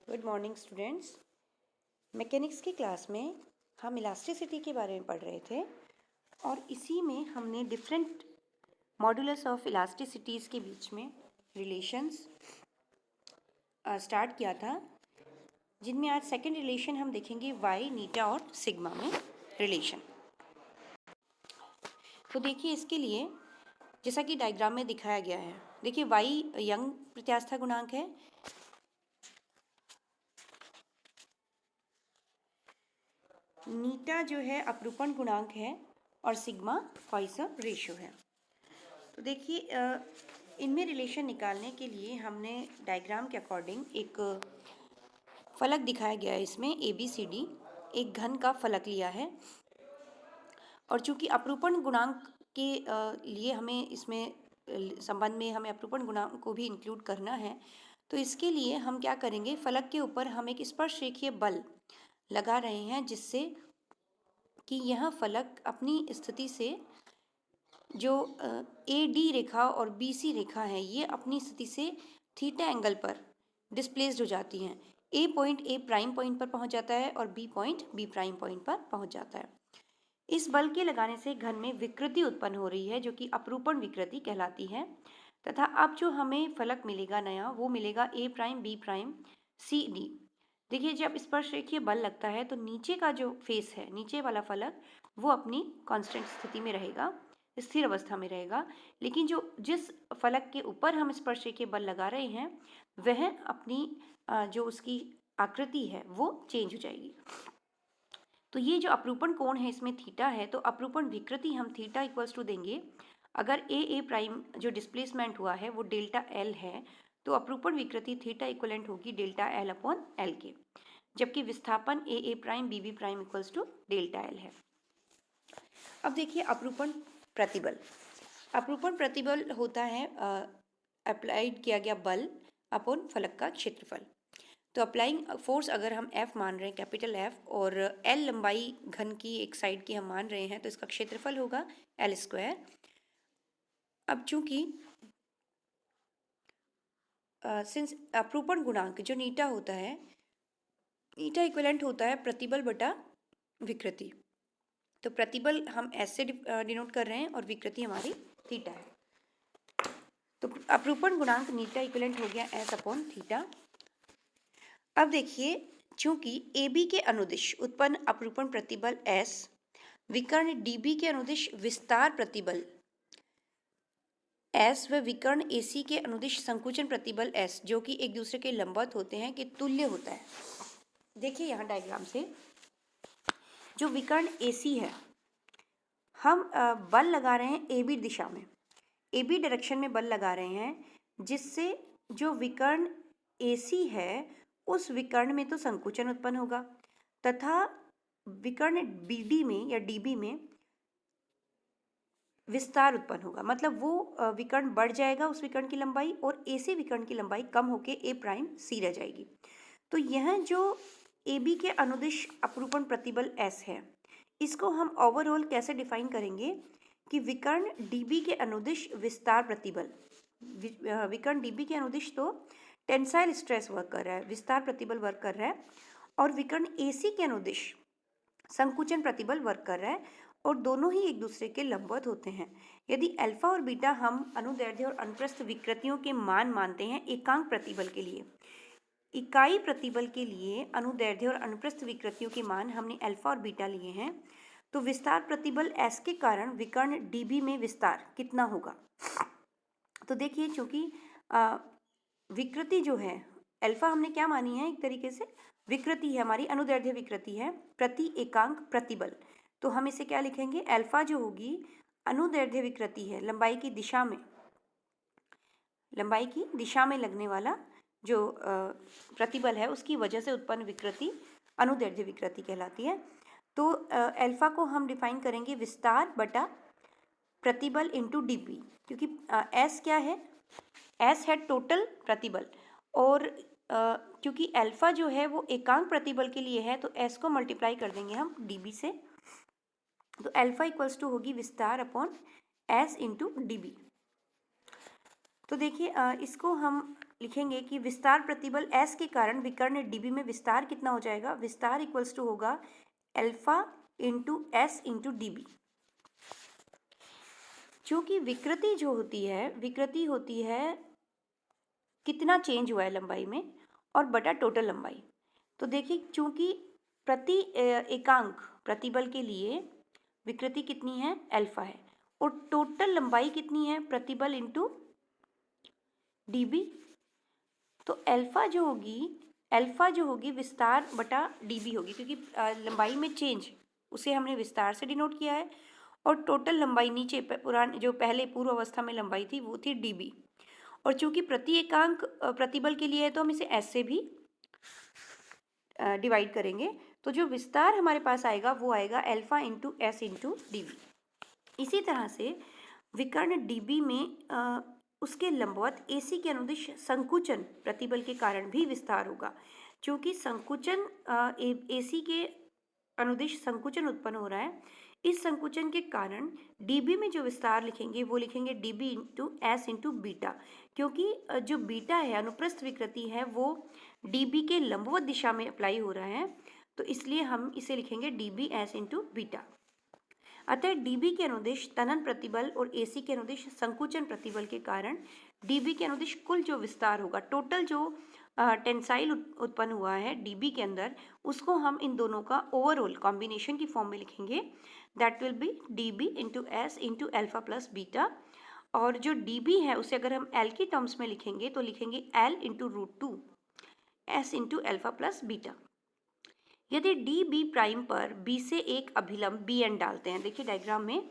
Good morning students. Mechanics की class में हम इलास्टिसिटी के बारे में पढ़ रहे थे और इसी में हमने डिफरेंट मॉड्यूलस ऑफ इलास्टिसिटीज़ के बीच में रिलेशंस स्टार्ट किया था, जिनमें आज सेकंड रिलेशन हम देखेंगे वाई, नीटा और सिग्मा में रिलेशन। तो देखिए, इसके लिए जैसा कि डायग्राम में दिखाया गया है, देखिए वाई यंग प्रत्यास्था गुणांक है, नीटा जो है अपरूपण गुणांक है और सिग्मा पॉइसन रेशियो है। तो देखिए, इनमें रिलेशन निकालने के लिए हमने डायग्राम के अकॉर्डिंग एक फलक दिखाया गया है। इसमें ABCD एक घन का फलक लिया है और चूंकि अपरूपण गुणांक के लिए हमें इसमें संबंध में हमें अपरूपण गुणांक को भी इंक्लूड करना है, तो इसके लिए हम क्या करेंगे, फलक के ऊपर हम एक स्पर्शरेखीय बल लगा रहे हैं, जिससे कि यह फलक अपनी स्थिति से जो AD रेखा और BC रेखा है, ये अपनी स्थिति से थीटा एंगल पर डिस्प्लेस्ड हो जाती हैं। A point A prime point पर पहुंच जाता है और B point B prime point पर पहुंच जाता है। इस बल के लगाने से घन में विकृति उत्पन्न हो रही है, जो कि अपरूपण विकृति कहलाती है। तथा अब जो हमें फलक मिलेगा नया, वो मिलेगा A prime B prime C D। देखिए, जब स्पर्शरेखीय बल लगता है तो नीचे का जो फेस है, नीचे वाला फलक, वो अपनी कांस्टेंट स्थिति में रहेगा, स्थिर अवस्था में रहेगा। लेकिन जिस फलक के ऊपर हम स्पर्शरेखीय बल लगा रहे हैं, वह अपनी जो उसकी आकृति है वो चेंज हो जाएगी। तो ये जो अपरूपण कोण है, इसमें थीटा है, तो अपरूपण विकृति हम थीटा इक्वल्स टू देंगे, अगर ए प्राइम जो डिस्प्लेसमेंट हुआ है वो डेल्टा एल है, तो अपरूपण विकृति थीटा इक्वलेंट होगी डेल्टा एल अपॉन एल के, जबकि विस्थापन A prime B prime equals to delta L है। अब देखिए अपरूपण प्रतिबल। अपरूपण प्रतिबल होता है अप्लाइड किया गया बल अपॉन फलक का क्षेत्रफल। तो अप्लाइंग फोर्स अगर हम F मान रहे हैं, कैपिटल F, और L लंबाई घन की एक साइड की हम मान रहे हैं, तो इसका क्षेत्रफल होगा L स्क्वायर। अब चूंकि सिंस अपरूपण गुणांक जो नीटा होता है, नीटा इक्विवेलेंट होता है प्रतिबल बटा विकृति। तो प्रतिबल हम S से डिनोट कर रहे हैं और विकृति हमारी थीटा है। तो अपरूपण गुणांक नीटा इक्विवेलेंट हो गया S अपॉन थीटा। अब देखिए, चूंकि AB के अनुदिश उत्पन्न अपरूपण प्रतिबल S विकर्ण DB के अनुदिश विस्तार प्रतिबल S व विकर्ण AC के अनुदिश संकुचन प्रतिबल S, जो कि एक दूसरे के लंबवत होते हैं, कि तुल्य होता है। देखिए यहाँ डायग्राम से, जो विकर्ण AC है, हम बल लगा रहे हैं AB दिशा में, AB डायरेक्शन में बल लगा रहे हैं, जिससे जो विकर्ण AC है उस विकर्ण में तो संकुचन उत्पन्न होगा, तथा विकर्ण BD में या DB में विस्तार उत्पन्न होगा। मतलब वो विकर्ण बढ़ जाएगा, उस विकर्ण की लंबाई, और AC विकर्ण की लंबाई कम होकर A प्राइम C रह जाएगी। तो यह जो AB के अनुदिश अपरूपण प्रतिबल S है, इसको हम ओवरऑल कैसे डिफाइन करेंगे कि विकर्ण DB के अनुदिश विस्तार प्रतिबल, विकर्ण DB के अनुदिश तो टेंसाइल स्ट्रेस वर्क कर रहा है, विस्तार प्रतिबल वर्क कर रहा है, और विकर्ण AC के अनुदिश संकुचन प्रतिबल वर्क कर रहा है, और दोनों ही एक दूसरे के लंबवत होते हैं। यदि अल्फा और बीटा हम अनुदैर्ध्य और अनुप्रस्थ विकृतियों के मान मानते हैं एकांक प्रतिबल के लिए, इकाई प्रतिबल के लिए अनुदैर्ध्य और अनुप्रस्थ विकृतियों के मान हमने अल्फा और बीटा लिए हैं, तो विस्तार प्रतिबल S के कारण विकर्ण DB में विस्तार कितना होगा। तो देखिए, चूंकि विकृति जो है अल्फा हमने क्या मानी है, एक तरीके से विकृति है हमारी, अनुदैर्ध्य विकृति है प्रति एकांक प्रतिबल। तो हम इसे क्या लिखेंगे, अल्फा जो होगी अनुदैर्ध्य विकृति है, लंबाई की दिशा में लगने वाला जो प्रतिबल है, उसकी वजह से उत्पन्न विकृति अनुदैर्ध्य विकृति कहलाती है। तो अल्फा को हम डिफाइन करेंगे विस्तार बटा प्रतिबल इंटू DB, क्योंकि S क्या है, S है टोटल प्रतिबल, और क्योंकि अल्फा जो है वो एकांक प्रतिबल के लिए है, तो S को मल्टीप्लाई कर देंगे हम DB से, तो अल्फा इक्वल्स टू होगी विस्तार अपॉन S इंटू DB। तो देखिए, इसको हम लिखेंगे कि विस्तार प्रतिबल S के कारण विकर्ण dB में विस्तार कितना हो जाएगा, विस्तार इक्वल्स टू होगा alpha into S into dB। क्योंकि विकृति जो होती है, विकृति होती है कितना चेंज हुआ है लंबाई में और बटा टोटल लंबाई। तो देखिए, चूंकि प्रति एकांक प्रतिबल के लिए विकृति कितनी है, अल्फा है, और टोटल लंबाई कितनी है, प्रतिबल इंटू dB। तो अल्फा जो होगी विस्तार बटा dB होगी, क्योंकि लंबाई में चेंज उसे हमने विस्तार से डिनोट किया है, और टोटल लंबाई नीचे जो पहले पूर्व अवस्था में लंबाई थी वो थी dB। और चूंकि प्रति एकांक प्रतिबल के लिए है तो हम इसे S से भी डिवाइड करेंगे। तो जो विस्तार हमारे पास आएगा वो आएगा alpha into S into dB। इसी तरह से विकर्ण dB में उसके लंबवत AC के अनुदिश संकुचन प्रतिबल के कारण भी विस्तार होगा। क्योंकि संकुचन AC के अनुदिश संकुचन उत्पन्न हो रहा है, इस संकुचन के कारण dB में जो विस्तार लिखेंगे वो लिखेंगे dB into S into beta. क्योंकि जो बीटा है, अनुप्रस्थ विकृति है, वो dB के लंबवत दिशा में अप्लाई हो रहा है, तो इसलिए हम इसे लिखेंगे dB एस इंटू बीटा। अतः dB के अनुदिश तनन प्रतिबल और AC के अनुदिश संकुचन प्रतिबल के कारण dB के अनुदिश कुल जो विस्तार होगा, टोटल जो टेंसाइल उत्पन्न हुआ है dB के अंदर, उसको हम इन दोनों का ओवरऑल कॉम्बिनेशन की फॉर्म में लिखेंगे। That will B dB into S into alpha plus beta. और जो dB है उसे अगर हम L की टर्म्स में लिखेंगे तो लिखेंगे L into √2 S into alpha plus beta. यदि dB प्राइम पर B से एक अभिलंब Bn डालते हैं, देखिए डायग्राम में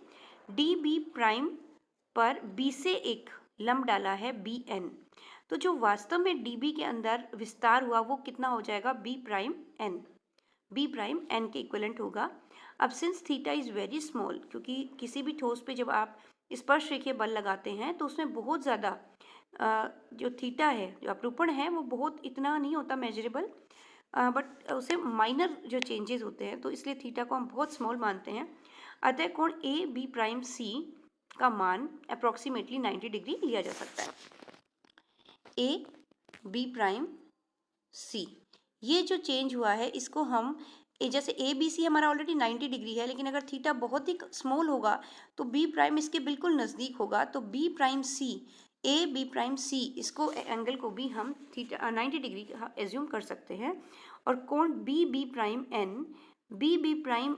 dB प्राइम पर B से एक लंब डाला है Bn, तो जो वास्तव में dB के अंदर विस्तार हुआ वो कितना हो जाएगा, B प्राइम n के इक्विवेलेंट होगा। अब since theta is very small, क्योंकि किसी भी ठोस पे जब आप स्पर्श रेखीय बल लगाते हैं तो उसमें बहुत ज़्यादा जो थीटा है, जो अपरूपण है, वो बहुत इतना नहीं होता मेजरेबल, बट उसे माइनर जो चेंजेस होते हैं, तो इसलिए थीटा को हम बहुत स्मॉल मानते हैं। अतः कोण ए बी प्राइम सी का मान अप्रॉक्सीमेटली 90 डिग्री लिया जा सकता है। ए बी प्राइम सी, ये जो चेंज हुआ है इसको हम जैसे ए बी सी हमारा ऑलरेडी 90 डिग्री है, लेकिन अगर थीटा बहुत ही स्मॉल होगा तो बी प्राइम इसके बिल्कुल नज़दीक होगा, तो B prime C, A B prime C, इसको एंगल को भी हम थीटा 90 डिग्री एज्यूम कर सकते हैं। और कोण B B prime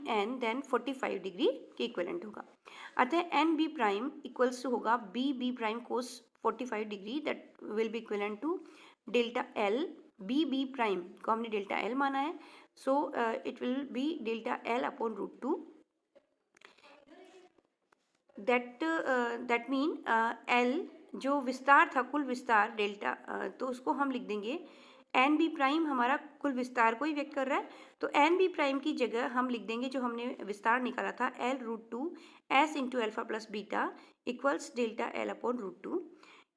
N then 45 degree के इक्विवेलेंट होगा। अतः एन बी प्राइम इक्वल्स होगा B B prime cos 45 degree, that will be equivalent to delta L. B B prime को हमने डेल्टा एल माना है, so it will be delta L upon √2। That mean L जो विस्तार था, कुल विस्तार डेल्टा, तो उसको हम लिख देंगे एन बी प्राइम, हमारा कुल विस्तार को ही व्यक्त कर रहा है, तो एन बी प्राइम की जगह हम लिख देंगे जो हमने विस्तार निकाला था L√2 S into alpha plus beta equals delta L upon √2।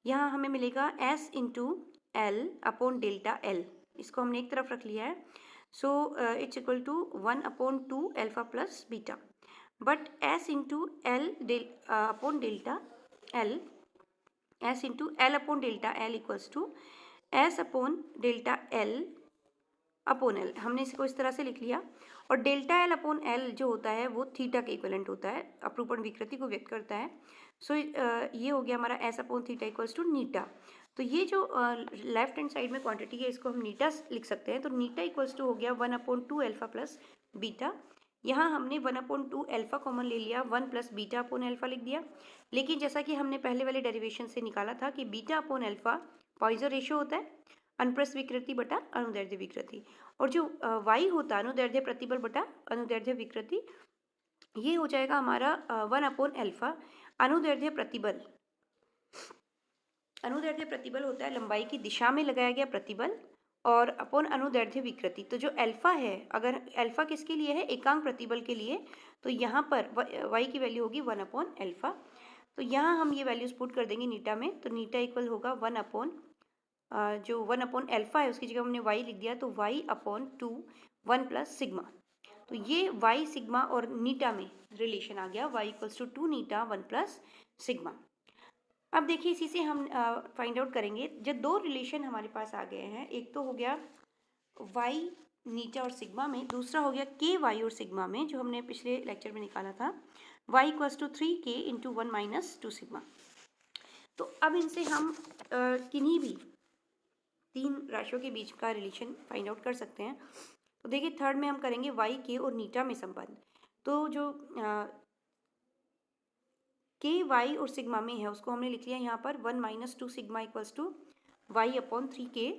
यहाँ हमें मिलेगा S into L upon delta L, इसको हमने एक तरफ रख लिया है, so it's equal to 1/2 alpha plus beta, but S into L upon delta L, S into L upon delta L equals to S upon delta L upon L, हमने इसको इस तरह से लिख लिया। और डेल्टा एल अपॉन एल जो होता है वो थीटा के इक्विवेलेंट होता है, अपरूपण विकृति को व्यक्त करता है। सो ये हो गया हमारा S upon theta equals to नीटा। तो ये जो लेफ्ट हैंड साइड में क्वांटिटी है इसको हम नीटा लिख सकते हैं, तो नीटा इक्वल्स टू हो गया 1/2 अल्फा प्लस बीटा। यहाँ हमने 1/2 अल्फा कॉमन ले लिया, 1 प्लस बीटा अपॉन अल्फा लिख दिया। लेकिन जैसा कि हमने पहले वाले डेरिवेशन से निकाला था कि beta upon alpha Poisson ratio होता है, अनुप्रस्थ विकृति बटा अनुदैर्ध्य विकृति, और जो y होता है अनुदैर्ध्य प्रतिबल बटा अनुदैर्ध्य विकृति, ये हो जाएगा हमारा 1/अल्फा। अनुदैर्ध्य प्रतिबल होता है लंबाई की दिशा में लगाया गया प्रतिबल, और अपॉन अनुदैर्ध्य विकृति। तो जो अल्फा है, अगर अल्फा किसके लिए है, एकांक प्रतिबल के लिए, तो यहाँ पर y की वैल्यू होगी 1/अल्फा। तो यहाँ हम ये वैल्यूज पुट कर देंगे नीटा में, तो नीटा इक्वल होगा 1/अल्फा है उसकी जगह हमने y लिख दिया, तो y/2 1 प्लस सिग्मा। तो ये y सिग्मा और नीटा में रिलेशन आ गया, y equals to 2 eta 1 plus sigma. अब देखिए इसी से हम फाइंड आउट करेंगे, जब दो रिलेशन हमारे पास आ गए हैं, एक तो हो गया वाई नीटा और सिग्मा में, दूसरा हो गया के वाई और सिग्मा में, जो हमने पिछले लेक्चर में निकाला था, Y equals to 3k into 1 minus 2 sigma. तो अब इनसे हम किन्हीं भी तीन राशियों के बीच का रिलेशन फाइंड आउट कर सकते हैं। तो देखिए थर्ड में हम करेंगे वाई के और नीटा में संबंध। तो जो के वाई और सिग्मा में है उसको हमने लिख लिया यहाँ पर 1 minus 2 sigma equals to Y upon 3k।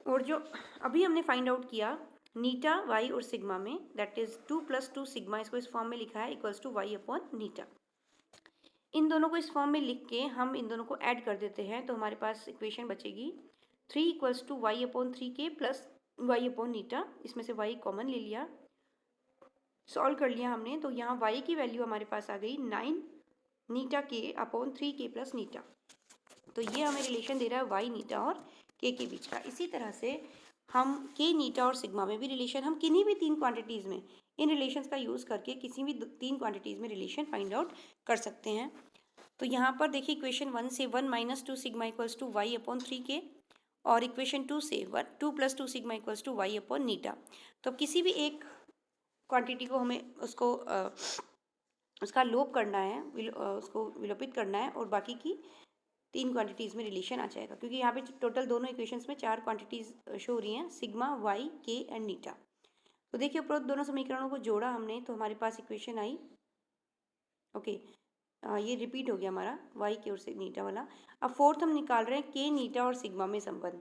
और जो अभी हमने फाइंड आउट किया नीटा वाई और सिग्मा में, दैट इज 2 प्लस 2 सिग्मा, इसको इस फॉर्म में लिखा है equals to Y upon eta. इन दोनों को इस फॉर्म में लिख के हम इन दोनों को ऐड कर देते हैं, तो हमारे पास इक्वेशन बचेगी 3 equals to Y upon 3k plus Y upon नीटा। इसमें से वाई कॉमन ले लिया, सॉल्व कर लिया हमने, तो यहाँ वाई की वैल्यू हमारे पास आ गई 9 नीटा के अपॉन 3k प्लस नीटा। तो ये हमें रिलेशन दे रहा है वाई नीटा और के बीच का। इसी तरह से हम के नीटा और सिग्मा में भी रिलेशन, हम किन्हीं भी तीन क्वांटिटीज़ में इन रिलेशंस का यूज़ करके किसी भी तीन क्वांटिटीज़ में रिलेशन फाइंड आउट कर सकते हैं। तो यहाँ पर देखिए इक्वेशन 1 से 1 minus 2 sigma equals to Y upon 3k, और इक्वेशन 2 से 2 plus 2 sigma equals to Y upon नीटा। तो किसी भी एक क्वांटिटी को हमें उसको उसका लोप करना है, उसको विलोपित करना है, और बाकी की तीन क्वांटिटीज़ में रिलेशन आ जाएगा, क्योंकि यहाँ पे टोटल दोनों इक्वेशंस में चार क्वांटिटीज़ शो हो रही हैं, सिग्मा, वाई, के एंड नीटा। तो देखिए उपरोक्त दोनों समीकरणों को जोड़ा हमने, तो हमारे पास इक्वेशन आई, ओके, ये रिपीट हो गया हमारा वाई के और नीटा वाला। अब फोर्थ हम निकाल रहे हैं के नीटा और सिग्मा में संबंध,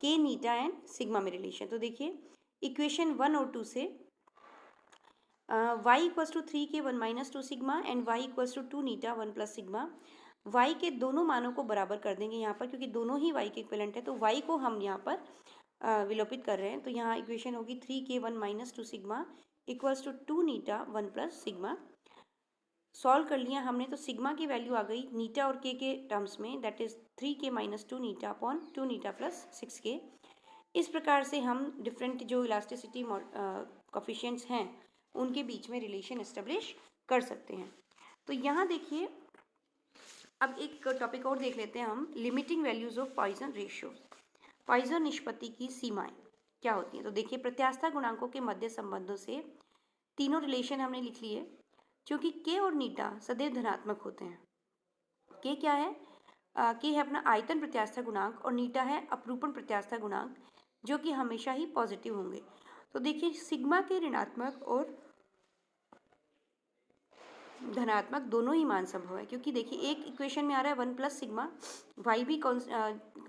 के नीटा एंड सिग्मा में रिलेशन। तो देखिए इक्वेशन 1 और 2 से Y equals to 3k 1 minus 2 sigma and Y equals to 2 eta 1 plus sigma. y के दोनों मानों को बराबर कर देंगे यहाँ पर, क्योंकि दोनों ही y के इक्विवेलेंट है, तो y को हम यहाँ पर विलोपित कर रहे हैं। तो यहाँ इक्वेशन होगी 3k 1 minus 2 sigma equals to 2 eta 1 plus sigma. Solve कर लिया हमने, तो सिग्मा की वैल्यू आ गई नीटा और के टर्म्स में, that is 3k minus 2 Neeta upon 2 Neeta plus 6k। इस प्रकार से हम डिफरेंट जो इलास्टिसिटी कोफिशिएंट्स हैं उनके बीच में रिलेशन एस्टेब्लिश कर सकते हैं। तो यहाँ देखिए अब एक टॉपिक और देख लेते हैं हम, limiting values of Poisson ratio. Poisson निष्पत्ति की सीमाएं क्या होती हैं। तो देखिए प्रत्यास्था गुणांकों के मध्य संबंधों से तीनों रिलेशन हमने लिख लिए, क्योंकि के और नीटा सदैव धनात्मक होते हैं। के क्या है, के है अपना आयतन प्रत्यास्था गुणांक, और नीटा है अपरूपण प्रत्यास्था गुणांक, जो कि हमेशा ही पॉजिटिव होंगे। तो देखिए सिग्मा के ऋणात्मक और धनात्मक दोनों ही मान संभव है, क्योंकि देखिए एक इक्वेशन में आ रहा है 1 प्लस सिग्मा, वाई भी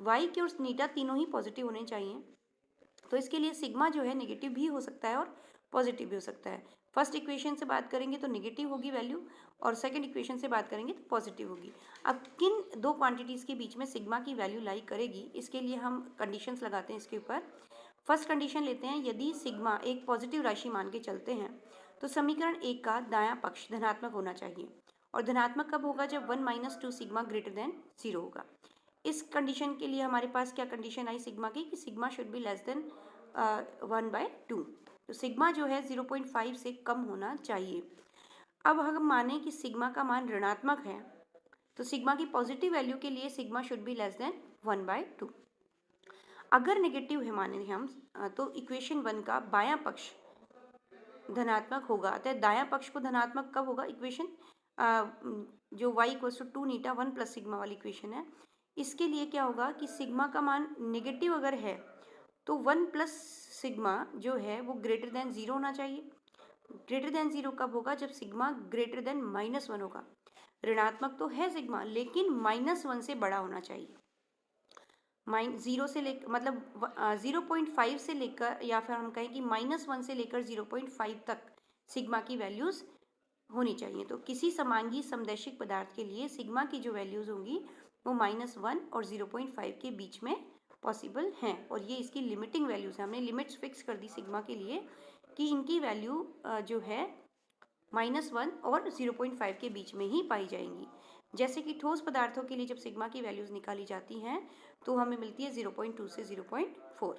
वाई के और नीटा तीनों ही पॉजिटिव होने चाहिए। तो इसके लिए सिग्मा जो है नेगेटिव भी हो सकता है और पॉजिटिव भी हो सकता है। फर्स्ट इक्वेशन से बात करेंगे तो नेगेटिव होगी वैल्यू, और सेकंड इक्वेशन से बात करेंगे तो पॉजिटिव होगी। अब किन दो क्वांटिटीज़ के बीच में सिग्मा की वैल्यू लाई करेगी, इसके लिए हम कंडीशंस लगाते हैं इसके ऊपर। फर्स्ट कंडीशन लेते हैं, यदि सिग्मा एक पॉजिटिव राशि मान के चलते हैं तो समीकरण एक का दायां पक्ष धनात्मक होना चाहिए, और धनात्मक कब होगा, जब 1 माइनस 2 सिग्मा ग्रेटर देन 0 होगा। इस कंडीशन के लिए हमारे पास क्या कंडीशन आई सिग्मा की, कि sigma should be less than 1/2। तो सिग्मा जो है 0.5 से कम होना चाहिए। अब हम माने कि सिग्मा का मान ऋणात्मक है, तो सिग्मा की पॉजिटिव वैल्यू के लिए sigma should be less than 1/2। अगर नेगेटिव है माने हम, तो इक्वेशन 1 का बायां पक्ष धनात्मक होगा। अतः दायां पक्ष को धनात्मक कब होगा, इक्वेशन जो y equals to 2 eta 1 plus sigma वाली इक्वेशन है, इसके लिए क्या होगा कि सिग्मा का मान नेगेटिव अगर है तो 1 प्लस सिग्मा जो है वो ग्रेटर देन 0 होना चाहिए। ग्रेटर देन 0 कब होगा, जब सिग्मा ग्रेटर देन -1 होगा। ऋणात्मक तो है सिग्मा, लेकिन -1 से बड़ा होना चाहिए। जीरो से लेकर मतलब 0.5 से लेकर, या फिर हम कहें कि -1 से लेकर 0.5 तक सिग्मा की वैल्यूज़ होनी चाहिए। तो किसी समांगी समदैशिक पदार्थ के लिए सिग्मा की जो वैल्यूज़ होंगी वो -1 और 0.5 के बीच में पॉसिबल हैं, और ये इसकी लिमिटिंग वैल्यूज़ हैं। हमने लिमिट्स फिक्स कर दी सिग्मा के लिए कि इनकी वैल्यू जो है -1 और 0.5 के बीच में ही पाई जाएंगी। जैसे कि ठोस पदार्थों के लिए जब सिग्मा की वैल्यूज़ निकाली जाती हैं तो हमें मिलती है 0.2 से 0.4।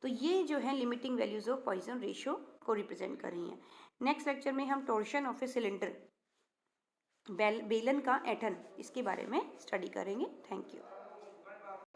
तो ये जो है limiting values of Poisson ratio को रिप्रेजेंट कर रही हैं। नेक्स्ट लेक्चर में हम टॉर्शन ऑफ ए सिलेंडर बेलन का ऐंठन, इसके बारे में स्टडी करेंगे। Thank you.